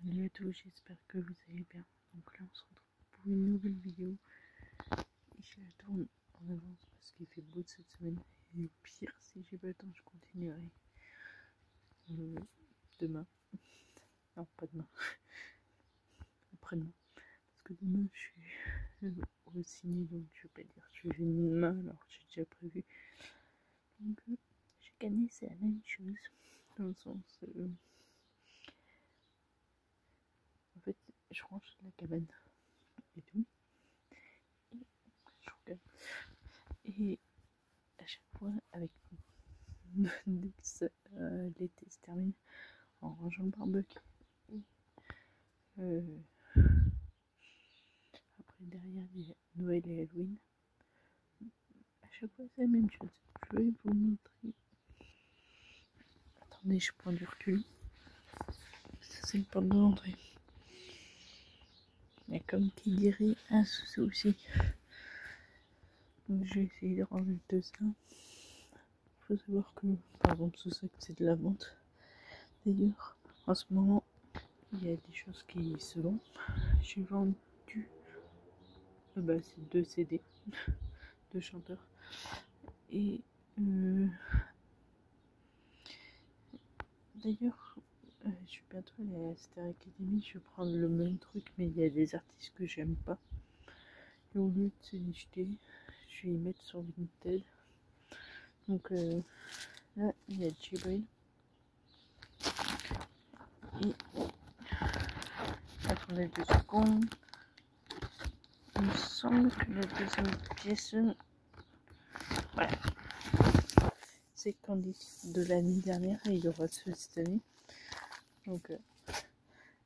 Salut à tous, j'espère que vous allez bien. Donc là on se retrouve pour une nouvelle vidéo. Je la tourne en avance parce qu'il fait beau cette semaine. Et au pire, si j'ai pas le temps, je continuerai demain. Non, pas demain. Après-demain. Parce que demain je suis au ciné, donc je vais pas dire je vais demain alors que j'ai déjà prévu. Donc chaque année c'est la même chose. Dans le sens en fait je range la cabane et tout. Je regarde. Et à chaque fois avec dès que l'été se termine, en rangeant le barbecue. Après derrière il y a Noël et Halloween. À chaque fois c'est la même chose. Je vais vous montrer. Attendez, je prends du recul. Ça c'est le porte d'entrée. Mais comme qui dirait un souci. Donc je vais essayer de ranger tout ça. Faut savoir que par exemple ce sac c'est de la vente. D'ailleurs en ce moment il y a des choses qui se vendent. J'ai vendu c'est 2 CD de chanteurs. Et d'ailleurs, je suis bientôt allée à Star Academy, je vais prendre le même truc, mais il y a des artistes que j'aime pas. Et au lieu de se les jeter, je vais y mettre sur Vinted. Donc là, il y a Jibril. Et attendez 2 secondes. Il me semble que la deuxième pièce, voilà, c'est Candy de l'année dernière et il y aura ceux cette année. Donc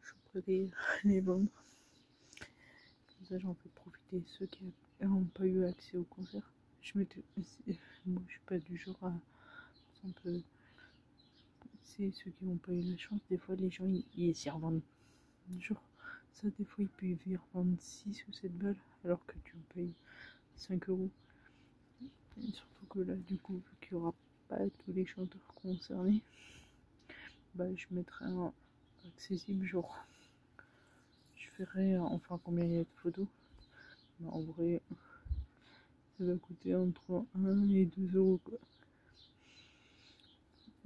je pourrais les vendre. Comme ça j'en fais profiter ceux qui n'ont pas eu accès au concert. Moi je suis pas du genre à... C'est ceux qui n'ont pas eu la chance, des fois les gens ils s'y revendent. Genre ça des fois ils peuvent y revendre 6 ou 7 balles alors que tu en payes 5 euros. Et surtout que là du coup vu qu'il n'y aura pas tous les chanteurs concernés, je mettrai un accessible, genre je ferai enfin combien il y a de photos. En vrai ça va coûter entre 1 et 2 euros quoi.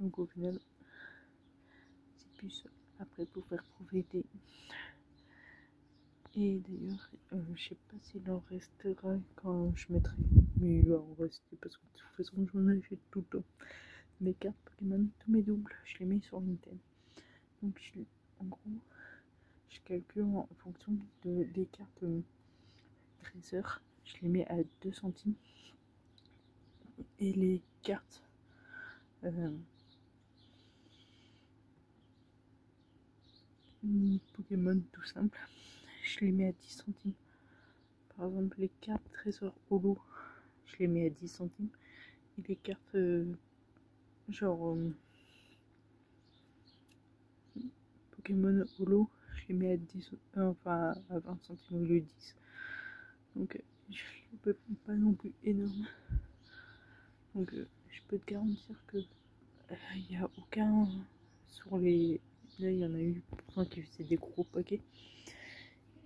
Donc au final c'est plus après pour faire profiter. Et d'ailleurs je sais pas s'il en restera quand je mettrai, mais il va en rester parce que de toute façon j'en achète tout le temps. Mes cartes Pokémon, tous mes doubles, je les mets sur Nintendo. Donc en gros je calcule en fonction de les cartes Razer, je les mets à 2 centimes. Et les cartes Pokémon tout simple, je les mets à 10 centimes. Par exemple les cartes Trésor Holo, je les mets à 10 centimes. Et les cartes Pokémon Holo, je les mets à 10, enfin à 20 centimes au lieu de 10. Donc je peux pas non plus énorme. Donc je peux te garantir que il n'y a aucun sur les... Là il y en a eu pourtant qui faisaient des gros paquets.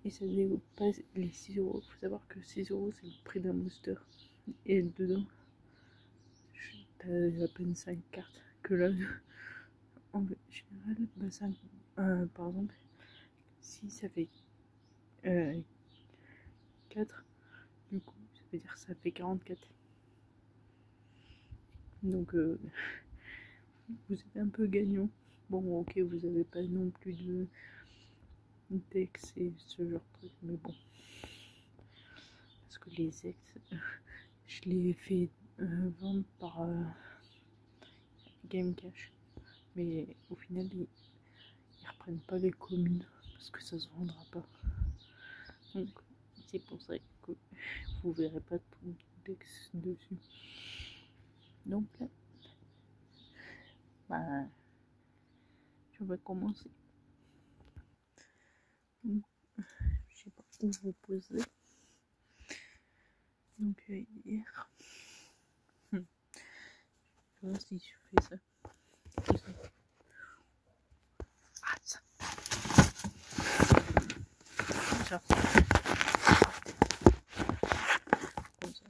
Et ça dépasse les 6 euros. Faut savoir que 6 euros c'est le prix d'un booster. Et dedans, t'as à peine 5 cartes. Que là, en général, 5, par exemple, si ça fait 4, du coup, ça veut dire que ça fait 44. Donc, vous êtes un peu gagnant. Bon, ok, vous avez pas non plus de Dex et ce genre de truc, mais bon. Parce que les ex, je les ai fait vendre par Game Cash. Mais au final, ils reprennent pas les communes parce que ça se vendra pas. Donc, c'est pour ça que vous verrez pas tout Dex dessus. Donc là, je vais commencer. Je sais pas où vous poser. Donc hier, je vais voir si je fais ça. Ah, ça. ça. Comme ça.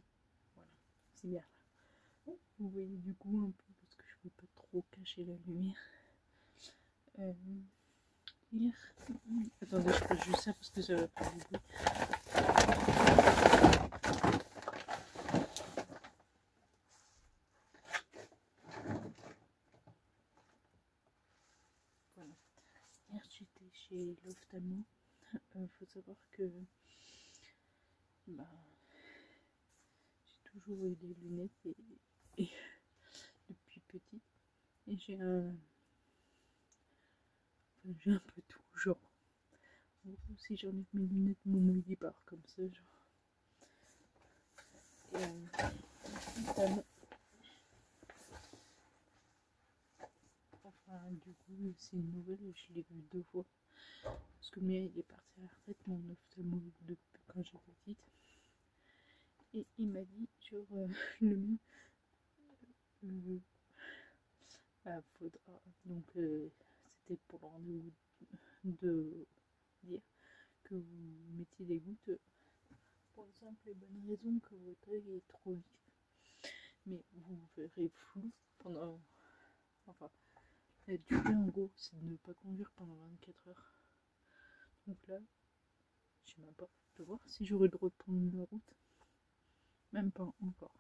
Voilà. C'est bien. Vous voyez du coup un peu parce que je ne peux pas trop cacher la lumière. Hier. Attendez, je passe juste ça parce que ça va faire du bruit. Voilà. Hier j'étais chez l'ophtalmo. Faut savoir que bah, j'ai toujours eu des lunettes et depuis petite. Et j'ai un peu tout, genre. Si j'enlève mes lunettes, mon œil part comme ça, genre. Et enfin, du coup, c'est une nouvelle, je l'ai vue 2 fois. Parce que mien, il est parti à la retraite, mon ophtalmo, depuis quand j'étais petite. Et il m'a dit, genre, le mien, faudra. Donc, c'était pour le rendez-vous de dire que vous mettiez des gouttes pour la simple et bonne raison que votre œil est trop vif. Mais vous verrez flou pendant. Enfin, la durée en gros, c'est de ne pas conduire pendant 24 heures. Donc là, je sais même pas de voir si j'aurai le droit de prendre la route. Même pas encore.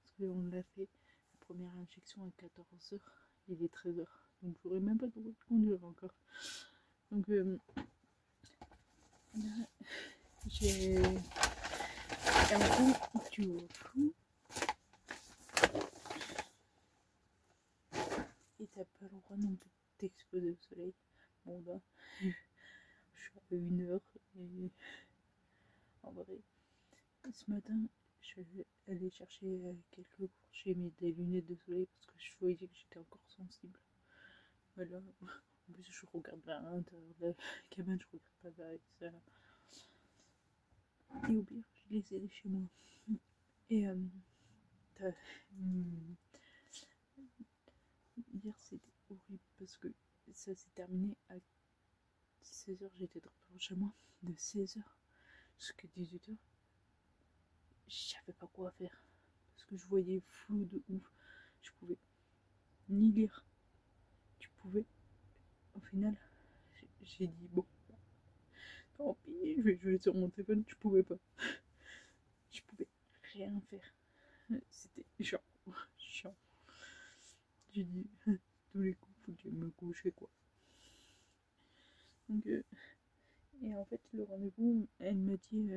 Parce qu'on l'a fait la première injection à 14 heures. Il est 13 heures. Donc j'aurai même pas le droit de conduire encore. Donc j'ai. Et en gros, tu vois flou. Et t'as pas le droit non plus de t'exposer au soleil. Bon là, je suis à 1 heure et en vrai, ce matin, je vais aller chercher quelques cours. J'ai mis des lunettes de soleil parce que je voyais que j'étais encore sensible. Voilà. En plus, je regarde vers l'intérieur de la cabane, je regarde pas vers l'extérieur. Et au pire, je les ai chez moi. Et hier, c'était horrible parce que ça s'est terminé à 16h. J'étais devant chez moi de 16h jusqu'à 18h. Je savais pas quoi faire parce que je voyais flou de ouf. Je pouvais ni lire. Tu pouvais. Au final, j'ai dit bon, tant pis, je vais jouer sur mon téléphone. Je pouvais pas. Je pouvais rien faire. C'était chiant. J'ai dit tous les coups, faut que je me coucher quoi. Donc, et en fait, le rendez-vous, elle m'a dit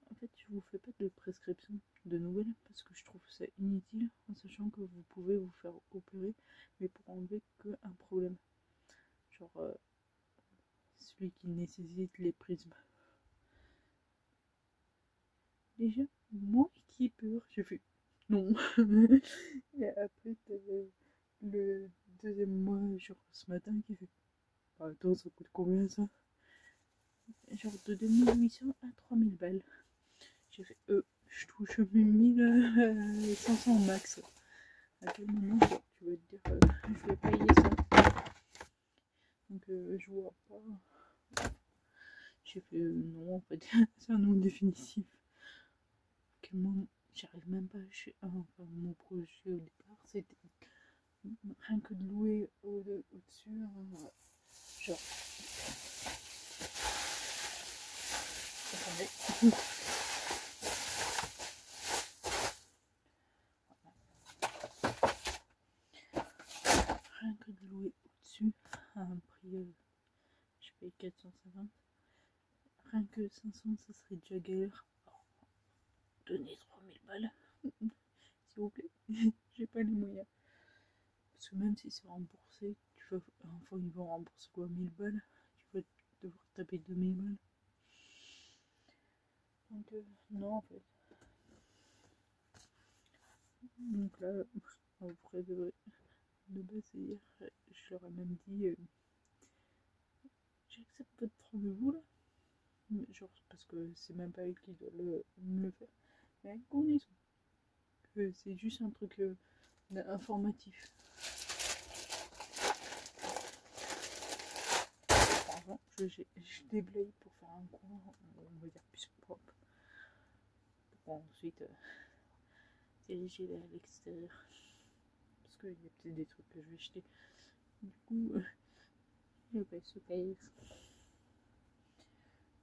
en fait, je vous fais pas de prescription de nouvelles parce que je trouve ça inutile en sachant que vous pouvez vous faire opérer, mais pour enlever qu'un problème. Genre celui qui nécessite les prismes. Déjà, moi qui ai peur, j'ai fait non. Et après, le deuxième mois, genre ce matin, qui fait attends, ça coûte combien ça? Genre de 2800 à 3000 balles. J'ai fait je touche 1500 max. À quel moment genre, tu vas te dire je vais payer ça? Donc je vois pas. J'ai fait non en fait, c'est un nom définitif. Quel moment j'arrive même pas à enfin mon projet au départ c'était rien que de louer au-dessus genre attendez. Rien que de louer au-dessus à un prix je paye 450, rien que 500 ça serait déjà galère. Donnez 3000 balles s'il vous plaît. J'ai pas les moyens parce que même si c'est remboursé tu vas enfin ils vont rembourser quoi 1000 balles, tu vas devoir taper 2000 balles. Donc non en fait. Donc là en vrai de base hier je leur ai même dit j'accepte votre rendez-vous là, genre parce que c'est même pas elle qui doit me le faire, mais avec condition que c'est juste un truc informatif. Par exemple je déblaye pour faire un coin, on va dire plus propre, pour ensuite diriger vers l'extérieur. Parce qu'il y a peut-être des trucs que je vais jeter. Du coup, je vais se payer.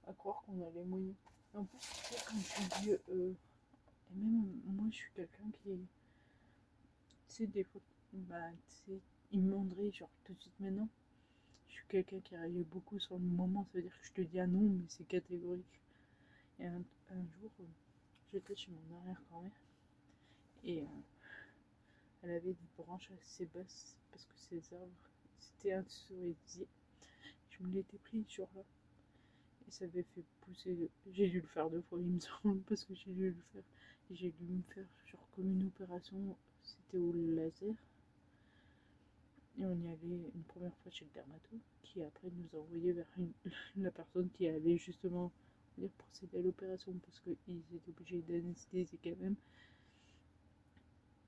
À croire qu'on a les moyens. En plus, quand je suis vieux, et même moi, je suis quelqu'un qui. Tu sais, des fois, bah, tu sais, il me demanderait, genre, tout de suite maintenant. Je suis quelqu'un qui arrive beaucoup sur le moment, ça veut dire que je te dis ah non, mais c'est catégorique. Et un jour, j'étais chez mon arrière-grand-mère et elle avait des branches assez basses parce que ces arbres, c'était un cerisier. Je me l'étais pris ce jour-là et ça avait fait pousser. J'ai dû le faire 2 fois, il me semble, parce que j'ai dû le faire. Et j'ai dû me faire genre comme une opération, c'était au laser. Et on y allait une première fois chez le dermato, qui après nous a envoyé vers la personne qui allait justement procéder à l'opération parce qu'ils étaient obligés d'anesthésier quand même.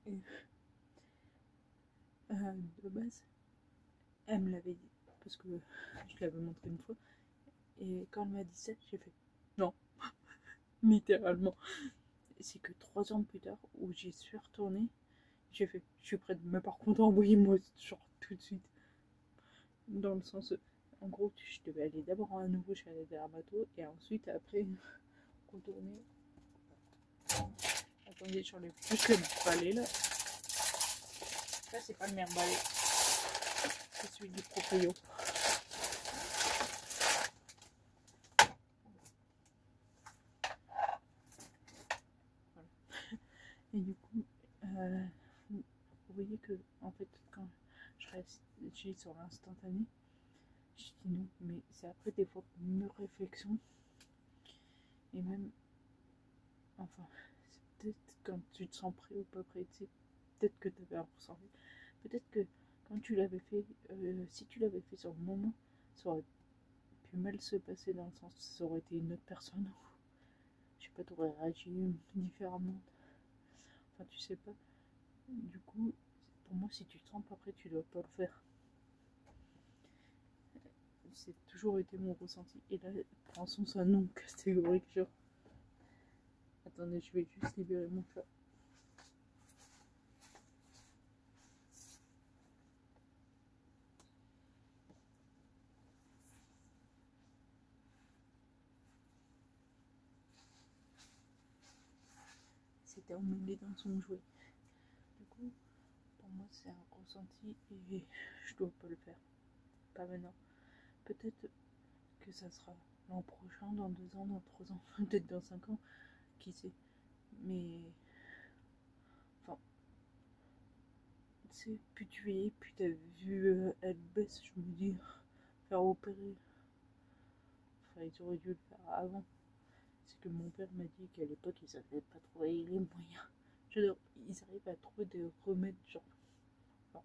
Et de base, elle me l'avait dit parce que je l'avais montré une fois. Et quand elle m'a dit ça, j'ai fait non, littéralement. C'est que 3 ans plus tard, où j'y suis retournée, j'ai fait je suis prête, mais par contre, envoyez-moi genre tout de suite. Dans le sens, en gros, je devais aller d'abord à nouveau chez la dermato et ensuite, après, retourner. Attendez, j'enlève plus le balai là. Ça, c'est pas le meilleur balai, c'est celui du proprio. Voilà. Et du coup, vous voyez que, en fait, quand je réagis sur l'instantané, je dis non, mais c'est après des fois une réflexion. Et même, enfin, c'est peut-être quand tu te sens prêt ou pas prêt, tu sais, peut-être que tu avais un ressenti. Peut-être que quand tu l'avais fait, si tu l'avais fait sur le moment, ça aurait pu mal se passer dans le sens, ça aurait été une autre personne. Je sais pas, tu aurais réagi différemment. Enfin, tu sais pas. Du coup, pour moi, si tu te sens pas prêt, tu dois pas le faire. C'est toujours été mon ressenti. Et là, prends son ça non catégorique, genre. Attendez, je vais juste libérer mon chat. C'était emmêlé dans son jouet. Du coup, pour moi, c'est un ressenti et je dois pas le faire. Pas maintenant. Peut-être que ça sera l'an prochain, dans 2 ans, dans 3 ans, peut-être dans 5 ans, qui sait. Mais, enfin, tu sais, plus tu vieillis, plus t'as vu elle baisse, je me dis, faire opérer. Enfin, ils auraient dû le faire avant. C'est que mon père m'a dit qu'à l'époque, ils n'avaient pas trouvé les moyens. Ils arrivent à trouver des remèdes, genre. Enfin,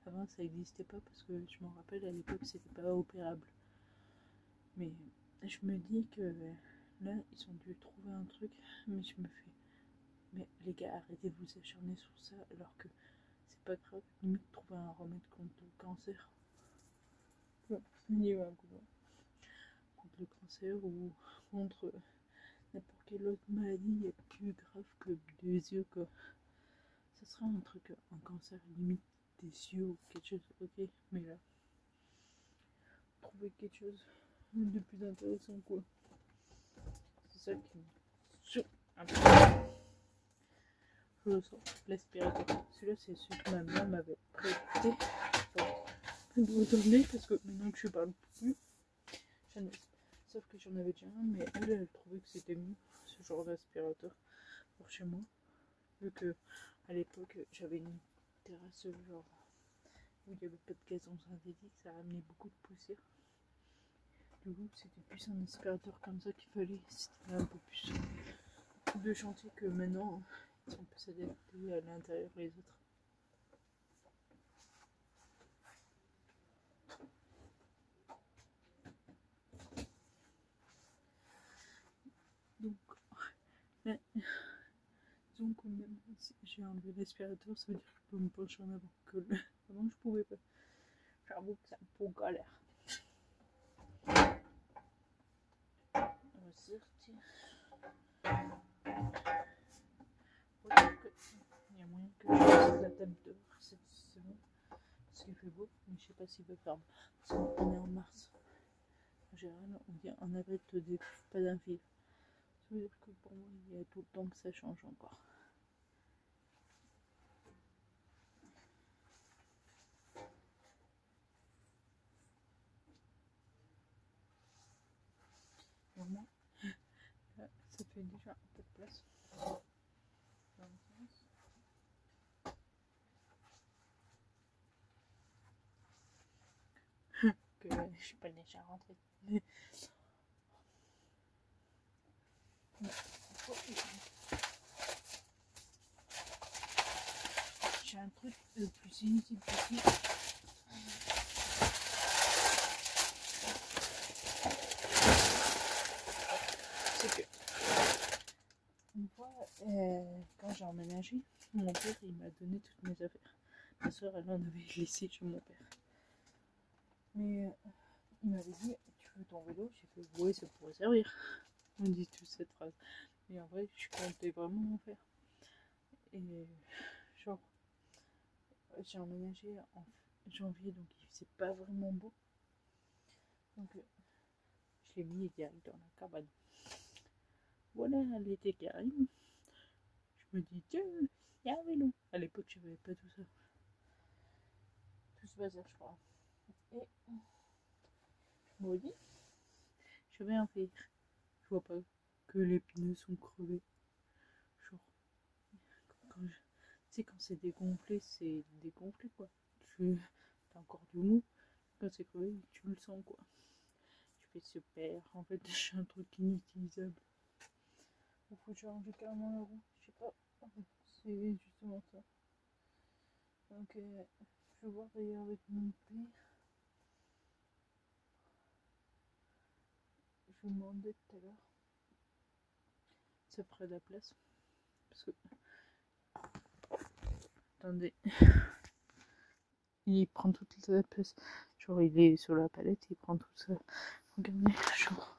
avant, ça n'existait pas parce que je me rappelle, à l'époque, c'était pas opérable. Mais je me dis que là, ils ont dû trouver un truc, mais je me fais. Mais les gars, arrêtez de vous acharner sur ça alors que c'est pas grave. Limite, trouver un remède contre le cancer. Bon, il y a un coup contre le cancer ou contre n'importe quelle autre maladie est plus grave que des yeux, quoi. Ça serait un truc, un cancer limite des yeux ou quelque chose, ok, mais là, trouver quelque chose de plus intéressant, quoi. C'est ça qui me sur un peu. Je le sens, l'aspirateur. Celui-là, c'est celui que ma mère m'avait prêté pour me donner parce que maintenant que je parle plus, sauf que j'en avais déjà un, mais elle trouvait que c'était mieux ce genre d'aspirateur pour chez moi, vu que à l'époque j'avais une terrasse genre où il n'y avait pas de gazon synthétique, ça ramenait beaucoup de poussière. Du coup, c'était plus un aspirateur comme ça qu'il fallait, c'était un peu plus de chantier que maintenant, ils sont plus adaptés à l'intérieur les autres. Donc, là, disons que même si j'ai enlevé l'aspirateur, ça veut dire que je peux me pencher en avant. Que avant, je pouvais pas. J'avoue que c'est un peu galère. sortir. Il y a moyen que je fasse la table dehors cette semaine. Parce qu'il fait beau, mais je sais pas s'il peut faire. Parce qu'on est en mars. En général, on dit en avril, te découvre pas d'un fil. Ça veut dire que pour moi, il y a tout le temps que ça change encore. Pour moi, ça fait déjà un peu de place. Dans le sens. Que je suis pas déjà rentrée. J'ai un truc le plus inutile possible. C'est que une fois, quand j'ai emménagé, mon père il m'a donné toutes mes affaires. Ma soeur elle en avait laissé chez mon père. Mais il m'avait dit, tu veux ton vélo? J'ai fait, oui, ça pourrait servir. On dit tous cette phrase. Mais en vrai, je comptais vraiment en faire. Et genre, j'ai emménagé en janvier, donc il faisait pas vraiment beau. Donc je l'ai mis direct dans la cabane. Voilà, l'été qui arrive. Je me dis, tiens, il y a un vélo. À l'époque, je n'avais pas tout ça. Tout ce bazar, je crois. Et je me dis, je vais en faire. Je vois pas que les pneus sont crevés. Genre, quand tu sais, quand c'est dégonflé quoi. T'as encore du mou. Quand c'est crevé, tu le sens quoi. Je fais super. En fait, j'ai un truc inutilisable. Il faut changer carrément la roue. Je sais pas. C'est justement ça. Donc, je vais voir d'ailleurs avec mon père. Je vais demander tout à l'heure. Ça ferait de la place. Parce que. Attendez. Il prend toute la place. Genre, il est sur la palette, il prend tout ça. Regardez, genre.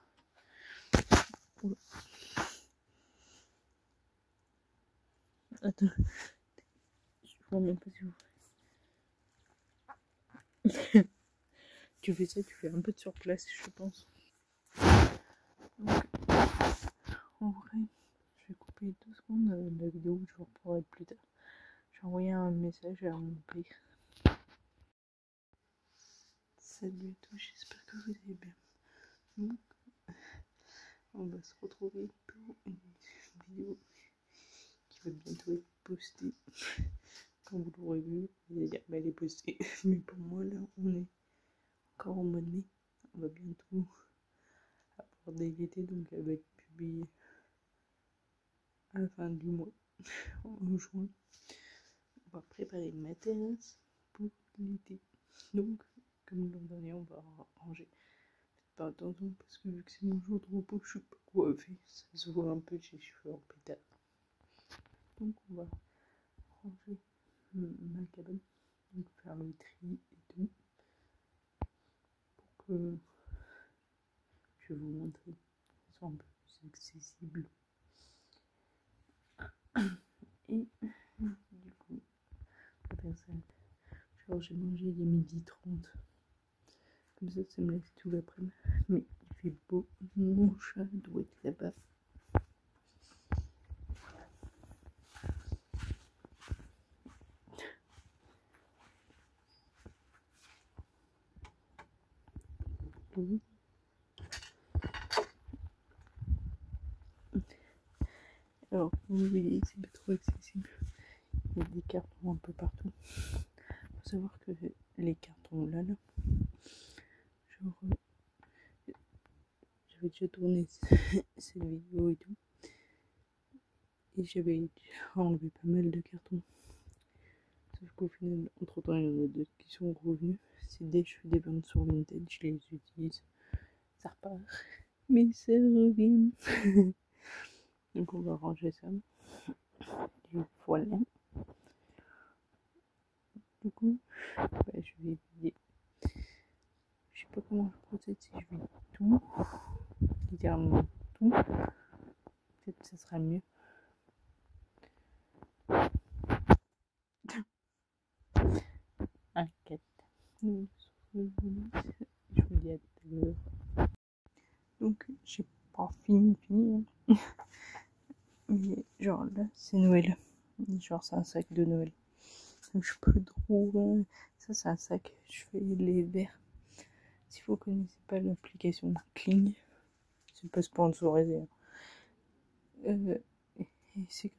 Oula. Attends. Je vois même pas si vous. Tu fais ça, tu fais un peu de surplace, je pense. Donc, en vrai, je vais couper 2 secondes la vidéo, je vous reprendrai plus tard. J'ai envoyé un message à mon père. Salut à tous, j'espère que vous allez bien. Donc, on va se retrouver pour une vidéo qui va bientôt être postée. Quand vous l'aurez vu, vous allez dire, bah, elle est postée. Mais pour moi, là, on est encore au mois de mai. On va bientôt aborder l'été, donc elle va être publiée à la fin du mois, en juin. On va préparer ma terrasse pour l'été. Donc, comme l'an dernier, on va ranger. Faites pas attention parce que vu que c'est mon jour de repos, je suis pas coiffée. Ça se voit un peu, j'ai les cheveux en pétard. Donc, on va ranger ma cabane. Donc, faire le tri et tout. Pour que je vais vous montrer. Ça soit un peu plus accessible. Et du coup, la personne. Genre, j'ai mangé il est 12h30. Comme ça me laisse tout l'après-midi. Mais il fait beau. Mon chat doit être là-bas. Alors, vous voyez, c'est pas trop accessible. Il y a des cartons un peu partout. Il faut savoir que les cartons là, genre, j'avais déjà tourné cette vidéo et tout. Et j'avais enlevé pas mal de cartons. Sauf qu'au final, entre temps, il y en a d'autres qui sont revenus. C'est des cheveux des ventes sur Vinted, je les utilise. Ça repart. Mais ça revient. Donc on va ranger ça. Et voilà. Du coup, je vais vider. Je sais pas comment je procède si je vide tout. Littéralement tout. Peut-être que ça sera mieux. Un 4. Je vous dis à tout à l'heure. Donc, j'ai pas fini. Mais genre là, c'est Noël. Genre, c'est un sac de Noël. Donc, je peux trop. Ça, c'est un sac. Je fais les verres. Si vous connaissez pas l'application Kling, c'est pas sponsorisé. C'est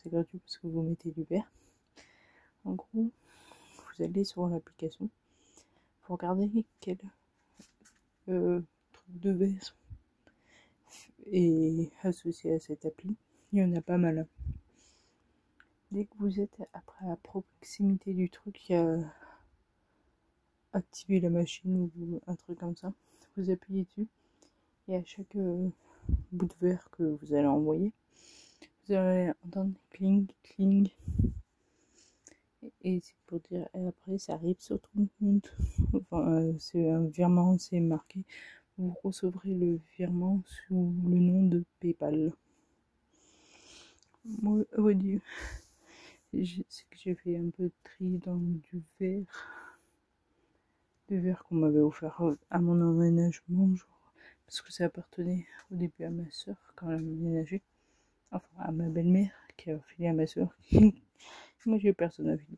gratuit parce que vous mettez du verre. En gros, vous allez sur l'application. Vous regardez quel truc de verre est associé à cette appli. Il y en a pas mal. Dès que vous êtes après à proximité du truc, il y a activer la machine ou un truc comme ça. Vous appuyez dessus et à chaque bout de verre que vous allez envoyer, vous allez entendre cling, cling. Et c'est pour dire, et après ça arrive sur ton compte. Enfin, c'est un virement, c'est marqué. Vous recevrez le virement sous le nom de PayPal. Moi, au début, c'est que j'ai fait un peu de tri dans du verre qu'on m'avait offert à mon emménagement, genre, parce que ça appartenait au début à ma soeur quand elle a emménagé, enfin à ma belle-mère qui a filé à ma soeur. Moi j'ai personne à filer.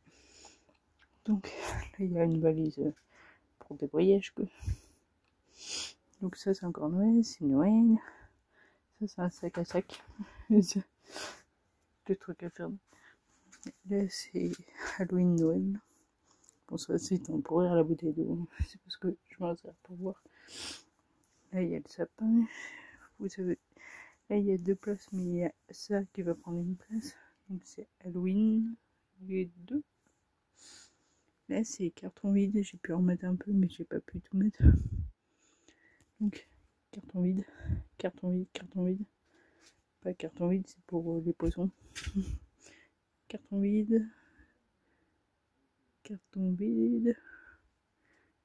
Donc là il y a une valise pour des voyages que. Donc ça c'est encore Noël, c'est Noël. Ça c'est un sac à sac. Des trucs à faire. Là c'est Halloween Noël. Bon ça c'est temporaire la bouteille d'eau. C'est parce que je m'en sers pour voir. Là il y a le sapin. Vous savez, là il y a 2 places, mais il y a ça qui va prendre une place. Donc c'est Halloween, les 2. Là c'est carton vide, j'ai pu en mettre un peu, mais j'ai pas pu tout mettre. Donc carton vide, carton vide, carton vide. Pas carton vide, c'est pour les poissons. Carton vide, carton vide.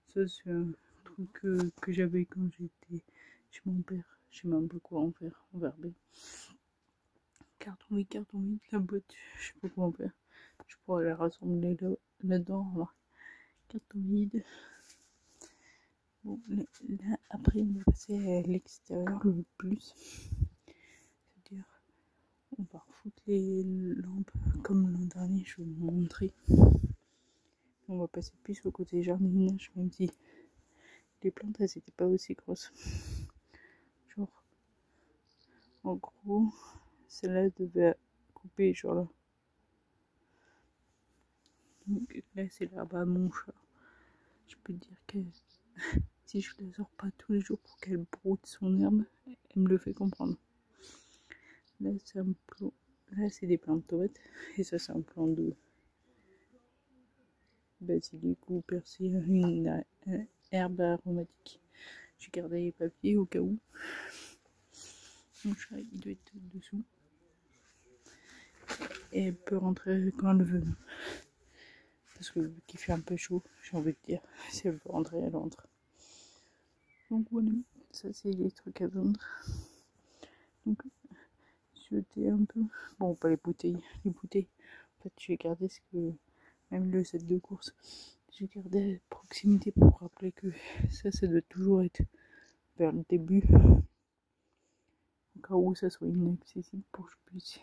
Ça c'est un truc que j'avais quand j'étais chez mon père. Je sais même pas quoi en faire, en verbe. Carton vide, la boîte, je sais pas quoi en faire. Je pourrais la rassembler là-dedans. Carton vide. Bon, là, après, on va passer à l'extérieur le plus. C'est-à-dire, on va refoutre les lampes comme l'an dernier, je vais vous montrer. On va passer plus au côté jardinage, même si les plantes, elles n'étaient pas aussi grosses. Genre, en gros, celle-là devait couper, genre là. Donc, là, c'est l'herbe à mon chat. Je peux dire que si je la sors pas tous les jours pour qu'elle broute son herbe, elle me le fait comprendre. Là, c'est un plan. Là, c'est des plantes de tomates. Et ça, c'est un plant de basilic ou persil, une herbe aromatique. J'ai gardé les papiers au cas où. Mon chat, il doit être dessous. Et elle peut rentrer quand elle veut. Parce que qu'il fait un peu chaud, j'ai envie de dire. Si elle veut rentrer, elle entre. Donc voilà, ça c'est les trucs à vendre. Donc, jeter un peu. Bon, pas les bouteilles. Les bouteilles, en fait, j'ai gardé ce que. Même le set de course, j'ai gardé à proximité pour rappeler que ça doit toujours être vers le début. Au cas où ça soit inaccessible pour que je puisse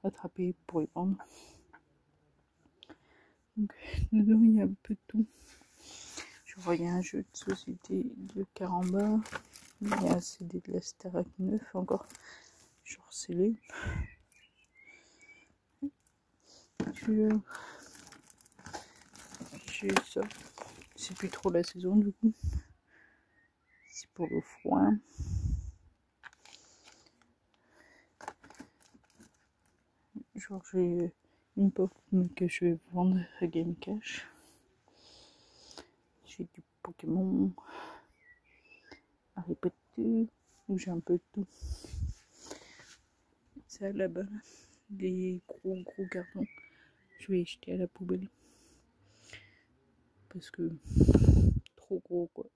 attraper pour les vendre. Donc, dedans, il y a un peu de tout. Genre, il y a un jeu de société de Caramba. Il y a un CD de la Starac 9 encore. Genre, scellé. J'ai ça. C'est plus trop la saison du coup. C'est pour le foin. Genre j'ai une pop que je vais vendre à Game Cash. J'ai du Pokémon, Harry Potter, où j'ai un peu de tout. Ça là-bas, des gros cartons. Je vais jeter à la poubelle. Parce que trop gros quoi.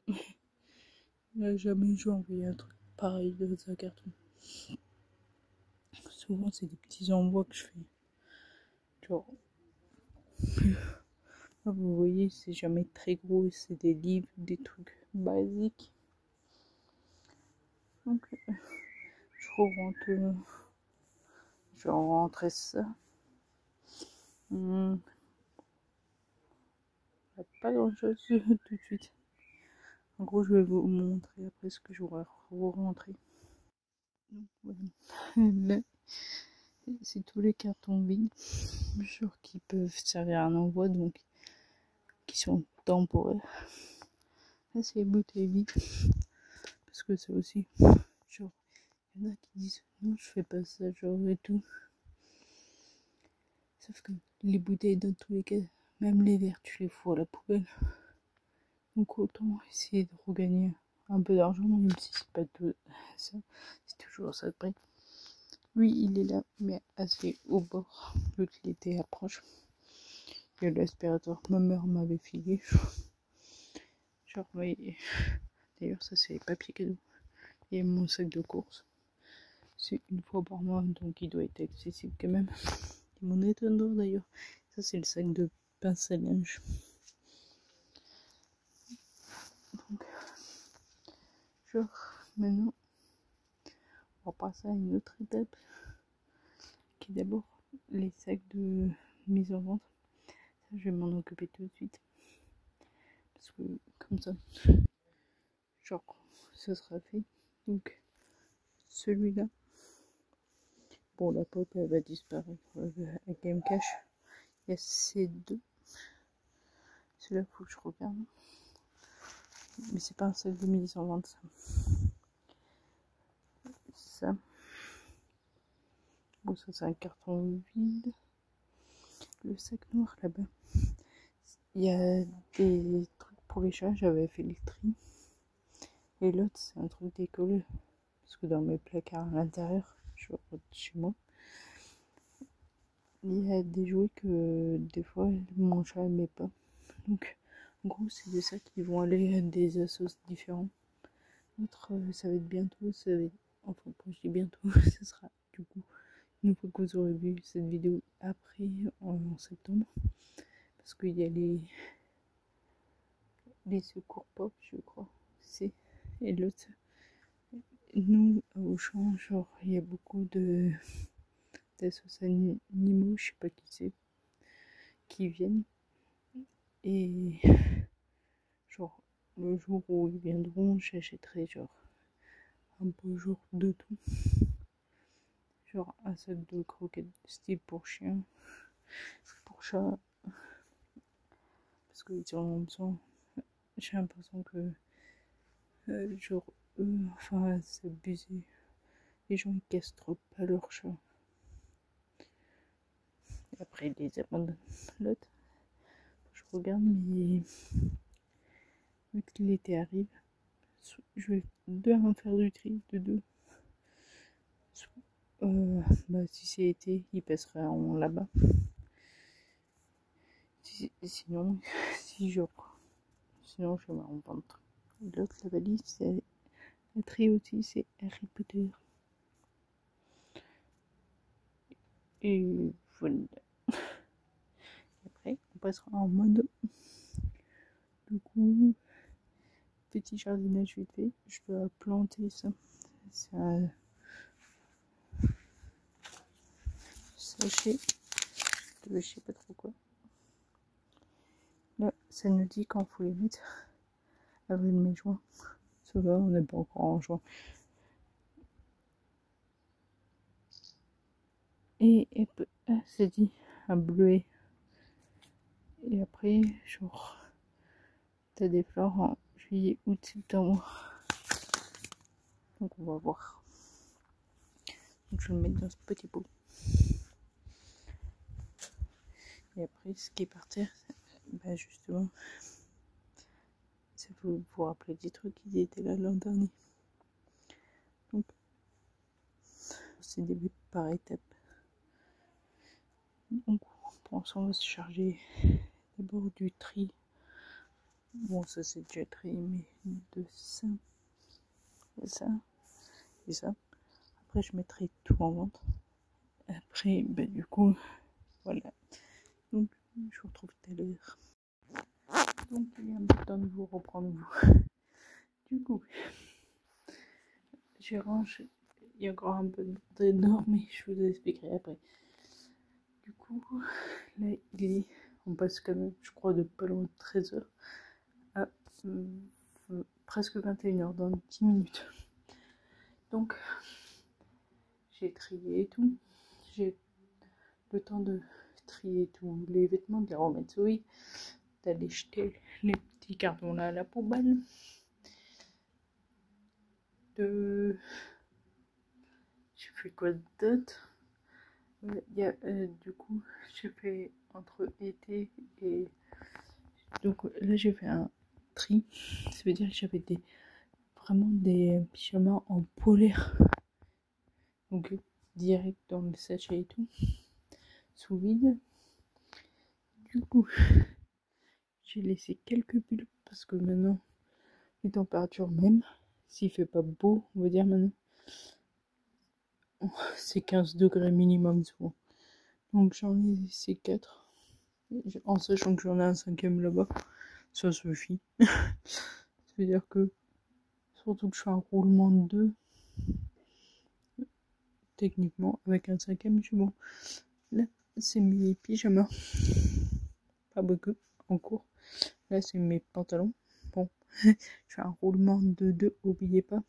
Là jamais je vais envoyer un truc pareil dans un carton. Souvent c'est des petits envois que je fais. Genre, vous voyez, c'est jamais très gros, c'est des livres, des trucs basiques. Donc je vais rentrer ça. Pas grand chose tout de suite. En gros, je vais vous montrer après ce que j'aurai rentré. Voilà. Là, c'est tous les cartons vides, genre qui peuvent servir à un envoi, donc qui sont temporaires. Là, c'est les bouteilles vides, parce que c'est aussi, genre, il y en a qui disent non, je fais pas ça, genre et tout. Sauf que les bouteilles, dans tous les cas, même les verres, tu les fous à la poubelle. Donc autant essayer de regagner un peu d'argent, même si c'est pas tout ça, c'est toujours ça de prix. Oui, il est là, mais assez au bord, vu que l'été approche. Il y a l'aspirateur que ma mère m'avait filé. Genre, mais d'ailleurs, ça c'est les papiers cadeaux. Et mon sac de course. C'est une fois par mois, donc il doit être accessible quand même. Et mon étendard d'ailleurs. Ça c'est le sac de pince à linge. Donc, genre, maintenant, on va passer à une autre étape. Qui est d'abord les sacs de mise en vente. Ça, je vais m'en occuper tout de suite. Parce que, comme ça, genre, ce sera fait. Donc, celui-là. Bon, la pop, elle va disparaître avec Game Cash. Il y a ces deux. Celui-là, faut que je regarde. Mais c'est pas un sac de mise en vente, ça. Ça. Bon, ça, c'est un carton vide. Le sac noir, là-bas. Il y a des trucs pour les chats. J'avais fait les tri. Et l'autre, c'est un truc décollé. Parce que dans mes placards à l'intérieur, je rentre chez moi, il y a des jouets que des fois mon chat n'aimait pas. Donc en gros c'est des sacs qui vont aller à des assos différents. L'autre ça va être bientôt, ça va être... enfin quand je dis bientôt, ce sera du coup une fois que vous aurez vu cette vidéo après en septembre. Parce qu'il y a les secours pop je crois. C'est et l'autre nous au champ, genre il y a beaucoup de d'associations animaux, je sais pas qui c'est, qui viennent. Et genre le jour où ils viendront, j'achèterai genre un beau jour de tout. Genre un sac de croquettes style pour chien, pour chat. Parce qu'ils en ont besoin. J'ai l'impression que genre eux, enfin c'est abusé. Les gens ils castrent pas leur chat. Et après ils les abandonnent. L'autre, je regarde mais vu que l'été arrive, je vais devoir faire du tri de deux. Bah, si c'est été, il passerait en là-bas. Sinon, si je sinon je vais m'en vendre. L'autre, la valise, c'est la tri aussi, c'est Harry Potter. Et voilà. Après, on passera en mode. Du coup, petit jardinage vite fait. Je dois planter ça. C'est un sachet de je sais pas trop quoi. Là, ça nous dit quand faut les mettre. Avril, mai, juin. Ça va, on n'est pas encore en juin. Et c'est dit un bleuet. Et après, genre, t'as des fleurs en juillet, août, septembre. Donc on va voir. Donc je vais le mettre dans ce petit pot. Et après, ce qui est par terre, bah justement, ça peut vous rappeler des trucs qui étaient là l'an dernier. Donc, c'est des buts par étapes. Donc, pour l'instant, on va se charger d'abord du tri. Bon, ça c'est déjà tri, mais de ça. Et ça. fais ça. Après, je mettrai tout en vente. Après, ben, du coup, voilà. Donc, je vous retrouve tout à l'heure. Donc, il y a un peu de temps de vous reprendre vous. Du coup, je range. Il y a encore un peu de bordel dehors, mais je vous expliquerai après. Du coup, là, il est. On passe quand même, je crois, de pas loin de 13h à presque 21h dans 10 minutes. Donc, j'ai trié et tout. J'ai le temps de trier tous les vêtements, de les remettre au lit, d'aller jeter les petits cartons là à la poubelle. J'ai fait quoi d'autre? Du coup, j'ai fait entre été et. Donc là, j'ai fait un tri. Ça veut dire que j'avais vraiment des pyjamas en polaire. Donc, direct dans le sachet et tout. Sous vide. Du coup, j'ai laissé quelques pulls parce que maintenant, les températures même, s'il fait pas beau, on va dire maintenant, c'est 15 degrés minimum souvent. Donc j'en ai laissé 4. En sachant que j'en ai un 5e là-bas. Ça suffit. Ça veut dire que, surtout que je fais un roulement de 2, techniquement, avec un 5e, je suis bon. Là, c'est mes pyjamas. Pas beaucoup, en cours. Là, c'est mes pantalons. Bon, je fais un roulement de 2, oubliez pas.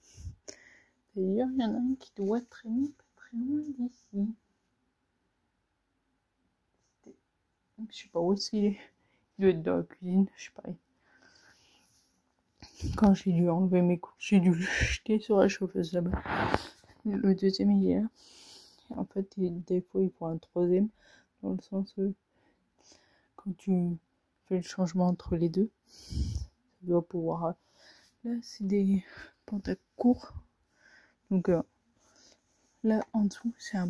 D'ailleurs, il y en a un qui doit traîner pas très loin d'ici. Je sais pas où est-ce qu'il est. Il doit être dans la cuisine, je sais pas. Quand j'ai dû enlever mes couches, j'ai dû le jeter sur la chauffeuse là-bas. Le deuxième, il est là. En fait, des fois, il faut un 3e. Dans le sens où, quand tu fais le changement entre les deux, ça doit pouvoir. Là, c'est des pantalons courts. Donc, là, en dessous, c'est un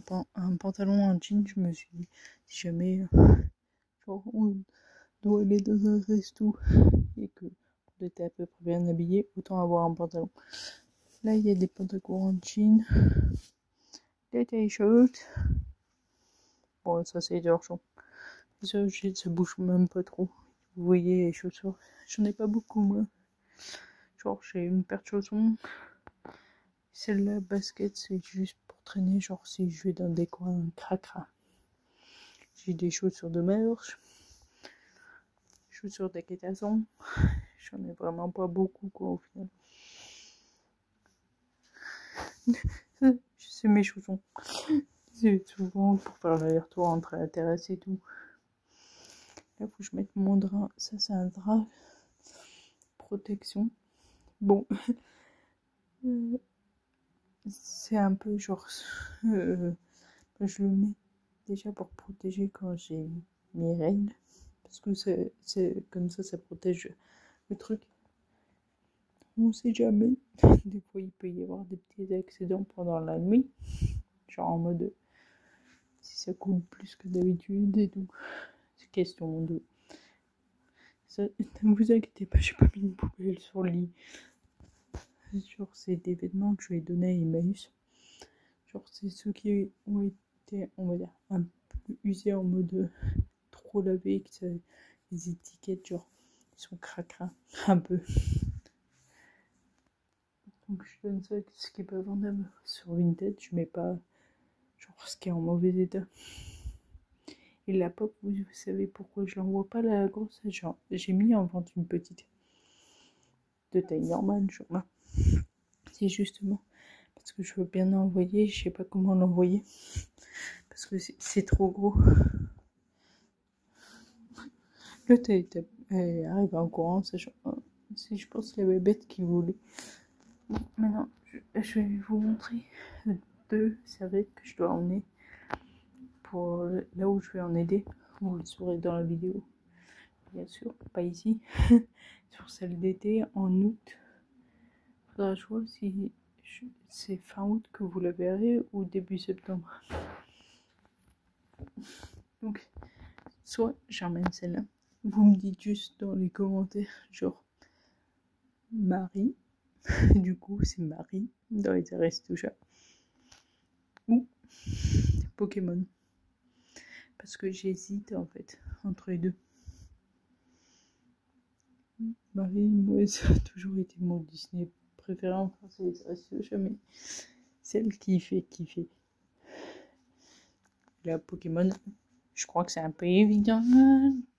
pantalon en jean. Je me suis dit, si jamais, genre, on doit aller dans un resto et que on était à peu près bien habillé, autant avoir un pantalon. Là, il y a des pantalons en jean, des t-shirts. Bon, ça, c'est d'argent. Ça bouge même pas trop. Vous voyez les chaussures. J'en ai pas beaucoup, moi. Genre, j'ai une paire de chaussons. Celle-là, basket, c'est juste pour traîner. Genre, si je vais dans des coins cracra. J'ai des chaussures de marche. Chaussures d'équitation. J'en ai vraiment pas beaucoup, quoi, au final. C'est mes chaussons. C'est souvent pour faire l'aller-retour entre la terrasse et tout. Là, faut que je mette mon drap. Ça, c'est un drap protection. Bon. C'est un peu genre. Je le mets déjà pour protéger quand j'ai mes règles. Parce que c'est comme ça protège le truc. On sait jamais. Des fois, il peut y avoir des petits accidents pendant la nuit. Genre en mode. Si ça coule plus que d'habitude et tout. C'est question de. Ça, ne vous inquiétez pas, j'ai pas mis une poubelle sur le lit. Genre, c'est des vêtements que je lui ai donnés à Emmaüs. Genre, c'est ceux qui ont été, on va dire, un peu usés en mode trop lavé, que ça, les étiquettes, genre, ils sont cracra, un peu. Donc, je donne ça, ce qui est pas vendable sur Vinted, je mets pas, genre, ce qui est en mauvais état. Et la pop, vous savez pourquoi je l'envoie pas la grosse, genre, j'ai mis en vente une petite de taille normale, genre là. C'est justement parce que je veux bien l'envoyer, je sais pas comment l'envoyer parce que c'est trop gros. Le taille arrive en courant, sachant si je pense qu'il y avait bête qui voulait. Bon, maintenant je vais vous montrer 2 serviettes que je dois emmener pour là où je vais en aider. Vous le saurez dans la vidéo, bien sûr, pas ici. Sur celle d'été en août. Faudra que je vois si c'est fin août que vous la verrez ou début septembre. Donc, soit j'emmène celle-là. Vous me dites juste dans les commentaires, genre Marie, Du coup, c'est Marie dans les Aristochats ou Pokémon. Parce que j'hésite en fait entre les deux. Marie, moi, ça a toujours été mon Disney préféré. Enfin, c'est les Aristochats, mais celle qui fait kiffer. La Pokémon, je crois que c'est un peu évident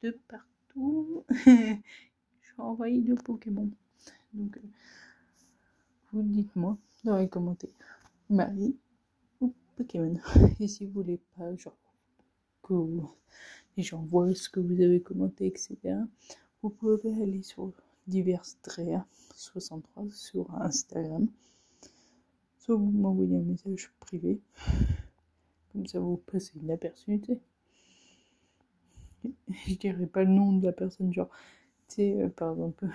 de partout. Je suis envahie de Pokémon. Donc, vous dites-moi dans les commentaires, Marie ou Pokémon. Et si vous voulez pas, genre, que les gens voient ce que vous avez commenté, etc., vous pouvez aller sur diversdrea63 sur Instagram. Soit vous m'envoyez un message privé. Comme ça, vous passez inaperçu, tu sais. Je dirais pas le nom de la personne, genre, tu sais, par exemple,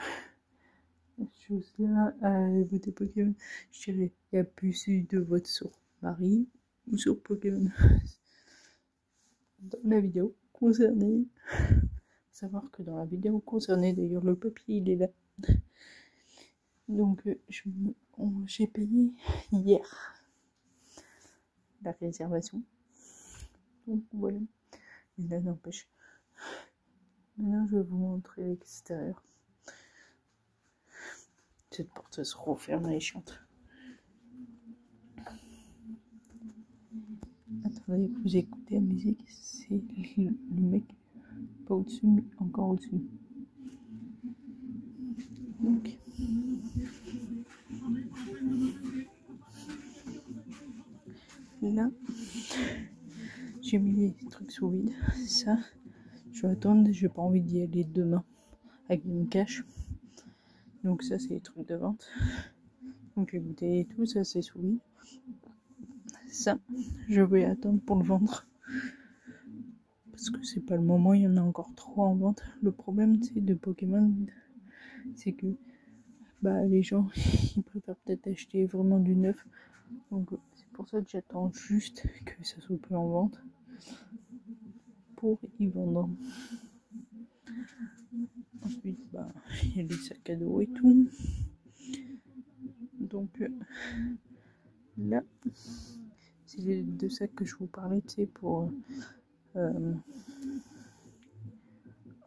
je suis là à voter Pokémon. Je dirais, il y a plus eu de vote sur Marie ou sur Pokémon. Dans la vidéo concernée, savoir que dans la vidéo concernée, d'ailleurs, le papier, il est là. Donc, j'ai payé hier la réservation. Donc, voilà. Mais là, n'empêche. Maintenant, je vais vous montrer l'extérieur. Cette porte se referme, elle est chiante. Attendez, vous écoutez la musique, c'est le mec, pas au-dessus, mais encore au-dessus. Donc, là, j'ai mis les trucs sous vide. Ça, je vais attendre, j'ai pas envie d'y aller demain avec une cache. Donc ça, c'est les trucs de vente. Donc les bouteilles et tout, ça c'est sous vide. Ça, je vais attendre pour le vendre. Parce que c'est pas le moment, il y en a encore 3 en vente. Le problème, c'est de Pokémon, c'est que les gens, ils préfèrent peut-être acheter vraiment du neuf. Donc c'est pour ça que j'attends juste que ça soit plus en vente pour y vendre. Ensuite, il y a les sacs à dos et tout. Donc là, c'est les 2 sacs que je vous parlais, tu sais, pour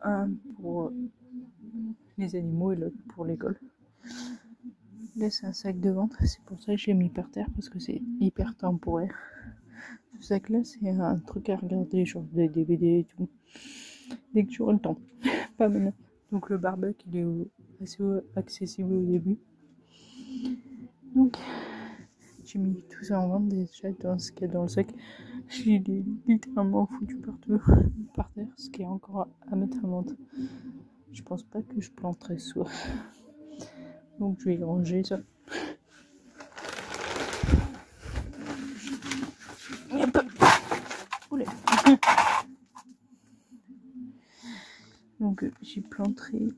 un pour les animaux et l'autre pour l'école. Là, c'est un sac de vente, c'est pour ça que je l'ai mis par terre parce que c'est hyper temporaire. Ce sac là, c'est un truc à regarder, genre des DVD et tout, dès que j'aurai le temps. Pas maintenant. Donc le barbecue, il est assez accessible au début. Donc j'ai mis tout ça en vente déjà dans ce qu'il y a dans le sac. Je l'ai littéralement foutu partout par terre, ce qui est encore à mettre en vente. Je pense pas que je planterai ça. Donc je vais ranger ça. Donc j'y planterai.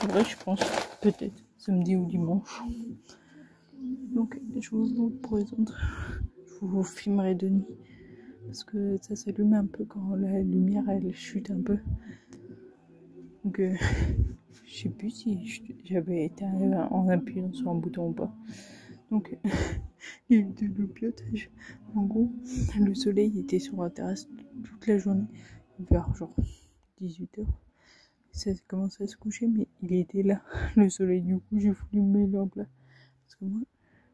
En vrai, je pense peut-être samedi ou dimanche. Donc je vous présente. Je vous filmerai de nuit. Parce que ça s'allume un peu quand la lumière elle chute un peu. Donc je sais plus si j'avais été en appuyant sur un bouton ou pas. Donc il y a eu de l'opiotage. En gros, le soleil était sur la terrasse toute la journée, vers genre 18h. Ça commençait à se coucher, mais il était là, le soleil. Du coup, j'ai voulu mettre en place. Parce que moi,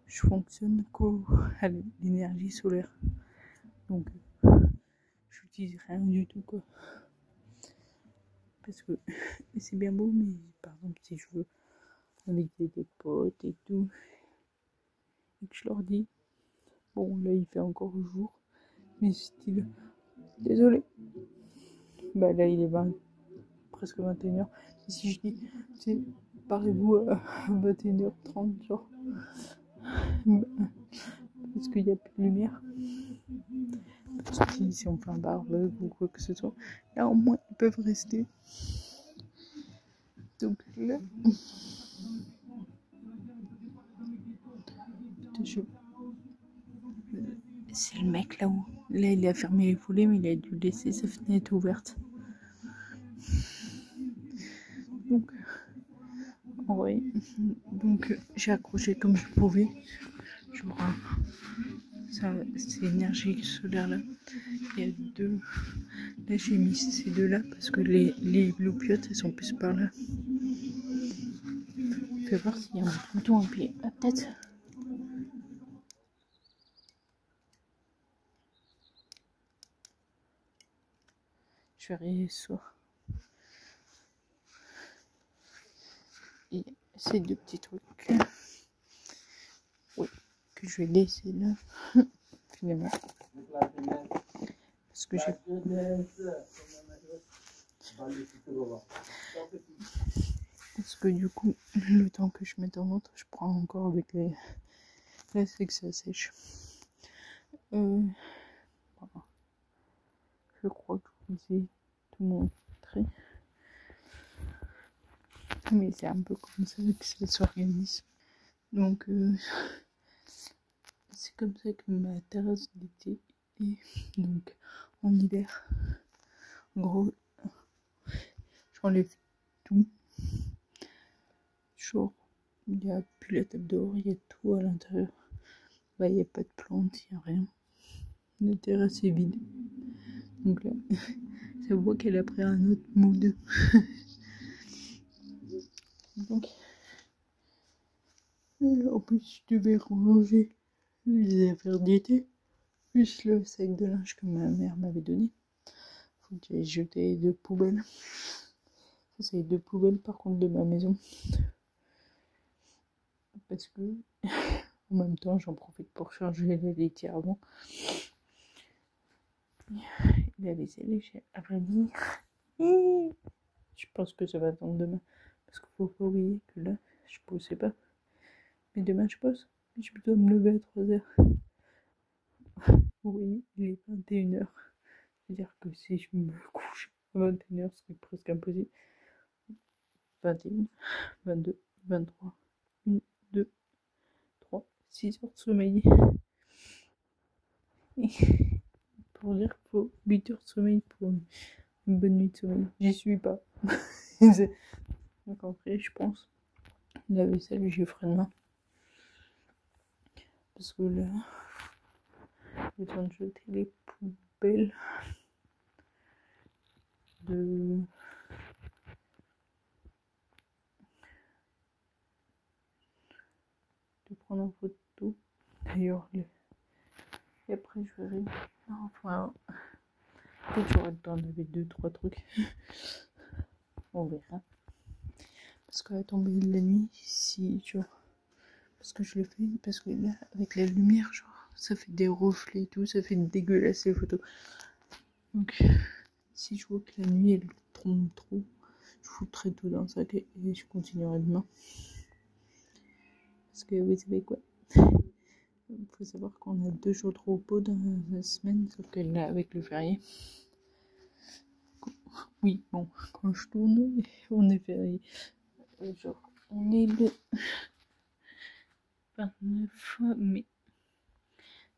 je fonctionne qu'à l'énergie solaire. Donc, j'utilise rien du tout, quoi. Parce que c'est bien beau, mais par exemple, si je veux inviter des potes et tout, et que je leur dis, bon, là, il fait encore jour, mais style, désolé. Là, il est presque 21h. Et si je dis, tu sais, parlez-vous à 21h30, genre, parce qu'il n'y a plus de lumière. Si on fait un barbecue ou quoi que ce soit, là au moins ils peuvent rester. Donc là, c'est le mec là-haut. Là il a fermé les volets, mais il a dû laisser sa fenêtre ouverte. Donc Ouais, donc j'ai accroché comme je pouvais. Genre, ça, c'est énergie solaire là. Il y a deux. Là, j'ai mis ces deux-là parce que les loupiottes, elles sont plus par là. Fais voir s'il y a un bouton à appuyer. Ah, peut-être. Je vais arriver ce soir. Et ces deux petits trucs. Oui, que je vais laisser là. Finalement. Parce que j'ai. Parce que du coup, le temps que je mette en vente, je prends encore avec les. Là, c'est que ça sèche. Voilà. Je crois que je vous ai tout montré. Mais c'est un peu comme ça que ça s'organise. Donc, c'est comme ça que ma terrasse d'été est. Donc, en hiver, en gros, j'enlève tout. Genre, il n'y a plus la table dehors, il y a tout à l'intérieur. Bah, il n'y a pas de plantes, il n'y a rien. La terrasse est vide. Donc là, ça voit qu'elle a pris un autre mood. Donc, en plus, je devais ranger les affaires d'été, plus le sac de linge que ma mère m'avait donné. Faut que j'aille jeter les deux poubelles. Ça, c'est les deux poubelles par contre de ma maison. Parce que, en même temps, j'en profite pour changer les laitières avant. La vaisselle, à vrai dire, je pense que ça va attendre demain. Parce qu'il faut pas oublier que là, je bossais pas. Mais demain, je bosse. Je dois me lever à 3h. Oui, il est 21h. C'est-à-dire que si je me couche à 21h, ce qui est presque impossible. 21, 22, 23, 1, 2, 3, 6 heures de sommeil. Pour dire qu'il faut 8 heures de sommeil pour une bonne nuit de sommeil. J'y suis pas. Donc après, je pense, la vaisselle, j'y ferai demain. Parce que là, j'ai besoin de jeter les poubelles de prendre en photo. D'ailleurs, et après, je verrai. Non, enfin, peut-être j'aurai le temps d'enlever 2-3 trucs. On verra. Parce qu'à la tombée de la nuit, si genre. Parce que je le fais, parce que là, avec la lumière, genre, ça fait des reflets et tout, ça fait dégueulasse les photos. Donc, si je vois que la nuit elle trompe trop, je foutrai tout dans le sac et je continuerai demain. Parce que vous savez quoi? Il faut savoir qu'on a 2 jours de repos dans la semaine, sauf que là, avec le férié. Oui, bon, quand je tourne, on est férié. Genre, on est le 29 mai.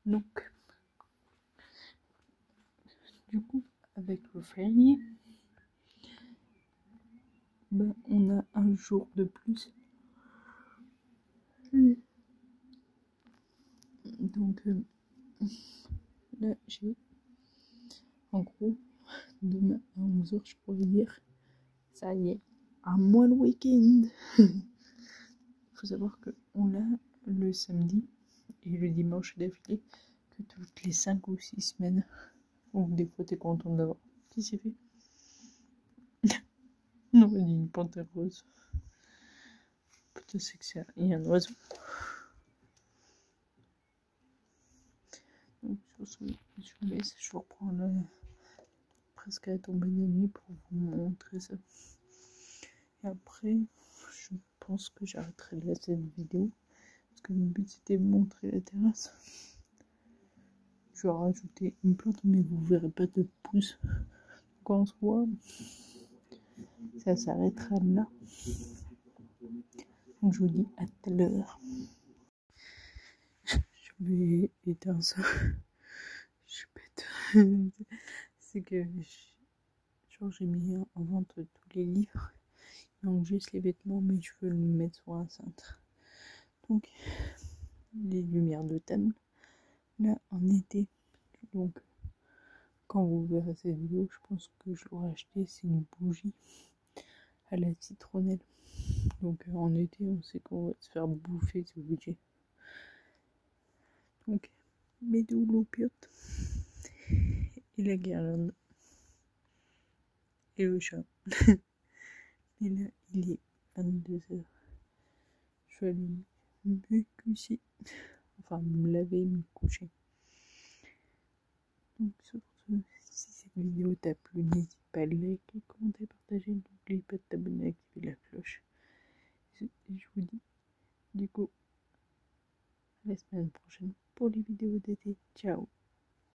Donc, du coup, avec le férié, ben, on a un jour de plus. Donc, là, j'ai, en gros, demain à 11h, je pourrais dire, ça y est, à moi le week-end. Il faut savoir qu'on l'a le samedi et le dimanche d'affilée que toutes les 5 ou 6 semaines. Donc des fois t'es content d'avoir. Qui s'est fait? Non, il y a une panthère rose. Putain, c'est que c'est il y a un oiseau. Donc sur ce, je vous laisse, je reprends là presque à la tombée de la nuit pour vous montrer ça. Et après, je pense que j'arrêterai de cette vidéo. Parce que le but c'était de montrer la terrasse. Je vais rajouter une plante, mais vous verrez pas de pouce. Quand on se voit, ça s'arrêtera là. Donc je vous dis à tout à l'heure. Je vais éteindre ça. Je suis bête. C'est que genre j'ai mis en vente tous les livres. Donc juste les vêtements, mais je veux le mettre sur un cintre. Donc les lumières de table. Là en été. Donc quand vous verrez cette vidéo, je pense que je l'aurai acheté. C'est une bougie à la citronnelle. Donc en été, on sait qu'on va se faire bouffer ce budget. Donc mes deux loupiottes et la guirlande et le chat. Et là, il est 22h. Je vais aller me coucher. Enfin, me laver et me coucher. Donc, surtout, si cette vidéo t'a plu, n'hésite pas à liker, commenter, partager. N'oublie pas de t'abonner et activer la cloche. Et je vous dis, du coup, à la semaine prochaine pour les vidéos d'été. Ciao!